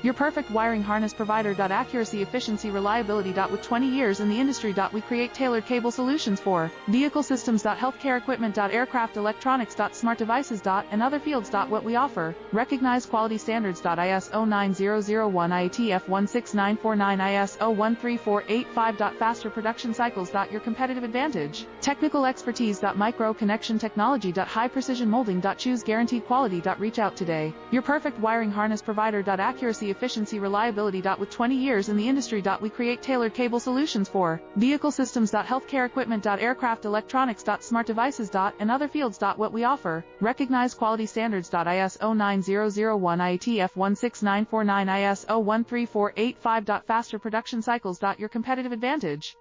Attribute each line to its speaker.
Speaker 1: Your perfect wiring harness provider. Accuracy, efficiency, reliability. With 20 years in the industry. We create tailored cable solutions for vehicle systems. Healthcare equipment. Aircraft electronics. Smart devices. And other fields. What we offer. Recognized quality standards. ISO 9001 IATF 16949 ISO 13485. Faster production cycles. Your competitive advantage. Technical expertise. Micro connection technology. High precision molding. Choose guaranteed quality. Reach out today. Your perfect wiring harness provider. Accuracy, efficiency, reliability. With 20 years in the industry. We create tailored cable solutions for vehicle systems. Healthcare equipment. Aircraft electronics. Smart devices. And other fields. What we offer. Recognized quality standards. ISO 9001 IATF 16949 ISO 13485. Faster production cycles. Your competitive advantage.